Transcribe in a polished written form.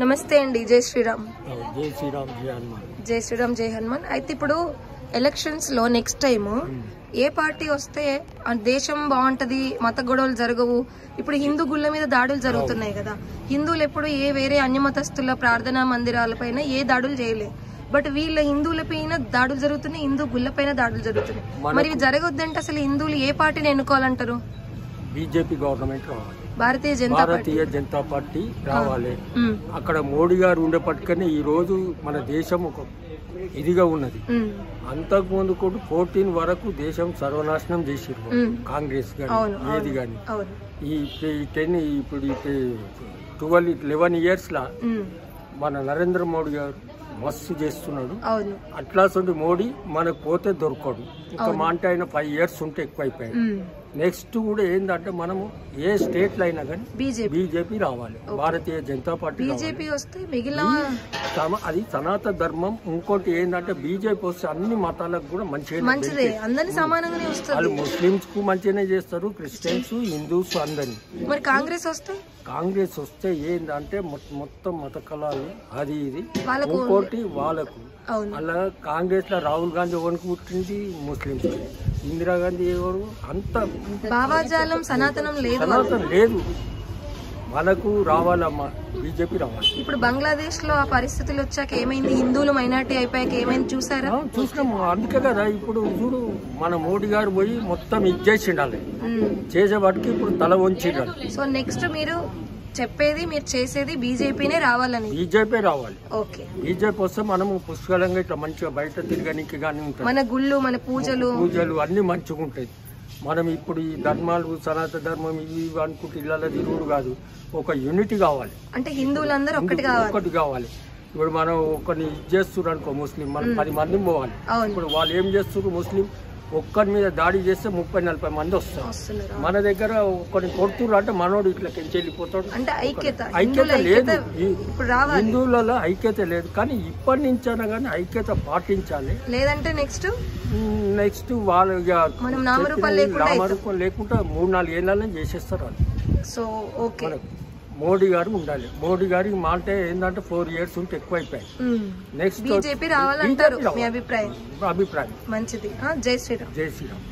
నమస్తే అండి. జై శ్రీరామ్. జై శ్రీరామ్, జై హనుమాన్. జై శ్రీరామ్, జై హనుమాన్. అయితే ఇప్పుడు ఎలక్షన్స్ లో నెక్స్ట్ టైం ఏ పార్టీ వస్తే దేశం బాగుంటది, మత గొడవలు జరగవు? ఇప్పుడు హిందూ గుళ్ళ మీద దాడులు జరుగుతున్నాయి కదా. హిందువులు ఎప్పుడు వేరే అన్యమతస్తుల ప్రార్థనా మందిరాలపైన ఏ దాడులు చేయలేదు. బట్ వీళ్ళ హిందువులపైన దాడులు జరుగుతున్నాయి, హిందూ గుళ్ళపైన దాడులు జరుగుతున్నాయి. మరి జరగొద్దంటే అసలు హిందువులు ఏ పార్టీని ఎన్నుకోవాలంటారు? బీజేపీ గవర్నమెంట్ రావాలి, భారతీయ జనతా పార్టీ రావాలి. అక్కడ మోడీ గారు ఉండేపట్టుకనే ఈ రోజు మన దేశం ఒక ఇదిగా ఉన్నది. అంతకు ముందు కూడా 14 వరకు దేశం సర్వనాశనం చేసిరు కాంగ్రెస్ గాని ఏది గాని. ఈ 10 ఇప్పుడు 11 ఇయర్స్ లా మన నరేంద్ర మోడీ గారు మస్తు చేస్తున్నాడు. అట్లాంటి మోడీ మనకు పోతే దొరకడు. ఇంకా మా అంటే ఆయన 5 ఇయర్స్ ఉంటే ఎక్కువ అయిపోయాడు. నెక్స్ట్ కూడా ఏంటంటే మనము ఏ స్టేట్ లో అయినా కానీ బీజేపీ రావాలి, భారతీయ జనతా పార్టీ. బీజేపీ వస్తే మిగిలిన అది సనాతన ధర్మం. ఇంకోటి ఏంటంటే బీజేపీ వస్తే అన్ని మతాలకు కూడా మంచిదే, అందరినీ సమానంగానే వస్తుంది. వాళ్ళు ముస్లింస్ కు మంచిగానే చేస్తారు, క్రిస్టియన్స్, హిందూస్ అందరినీ. మరి కాంగ్రెస్ వస్తే ఏంటంటే మొత్తం మత కళాలు అది ఇది. ఇంకోటి వాళ్ళకు అలా కాంగ్రెస్ లో రాహుల్ గాంధీ ఎవరికి పుట్టింది ముస్లింస్, ఇందిరాగాంధీ ఎవరు అంత భావాజాలం సనాతనం లేదు. మనకు రావాలమ్మా, బీజేపీ రావాలి. ఇప్పుడు బంగ్లాదేశ్ లో ఆ పరిస్థితులు వచ్చాక ఏమైంది? హిందువులు మైనార్టీ అయిపోయాక ఏమైంది చూసారా? చూసినాము. అందుకే కదా ఇప్పుడు చూడు మన మోడీ గారు పోయి మొత్తం ఇచ్చేసిండాలి, చేసేవాటికి ఇప్పుడు తల వంచిండాలి. సో నెక్స్ట్ మీరు చెప్పేది, మీరు చేసేది బీజేపీనే రావాలని? బీజేపీ రావాలి. ఓకే, బీజేపీ వస్తే మనము పుష్కలంగా ఇట్లా మంచిగా బయట తిరగడానికి కానీ ఉంటాయి, మన గుళ్ళు మన పూజలు అన్ని మంచిగా ఉంటాయి. మనం ఇప్పుడు ఈ ధర్మాలు సనాతన ధర్మం ఇవి అనుకుంటే ఇళ్ళ తిరుగుడు కాదు, ఒక యూనిటీ కావాలి. అంటే హిందువులందరూ ఒకటి కావాలి. ఇప్పుడు మనం ఒకరిని చేస్తున్నారు అనుకో ముస్లిం, మనం 10 మంది పోవాలి. ఇప్పుడు వాళ్ళు ఏం చేస్తున్నారు, ముస్లిం ఒక్కరి మీద దాడి చేస్తే 30-40 మంది వస్తారు. మన దగ్గర ఒకరిని కొడుతున్నారు అంటే మనోడు ఇట్లా వెళ్ళిపోతాడు. అంటే ఐక్యత లేదు, హిందువులలో ఐక్యత లేదు. కానీ ఇప్పటి నుంచైనా కానీ ఐక్యత పాటించాలి. లేదంటే నెక్స్ట్ వాళ్ళు నామరూపం లేకుండా 3-4 ఏళ్ళనే చేసేస్తారు వాళ్ళు. సో ఓకే, మోడీ గారు ఉండాలి. మోడీ గారికి మాట ఏంటంటే 4 ఇయర్స్ ఉంటే ఎక్కువ అయిపోయాయి. నెక్స్ట్ బీజేపీ రావాలంటారు మీ అభిప్రాయం? అభిప్రాయం మంచిది. జై శ్రీరామ్. జై శ్రీరామ్.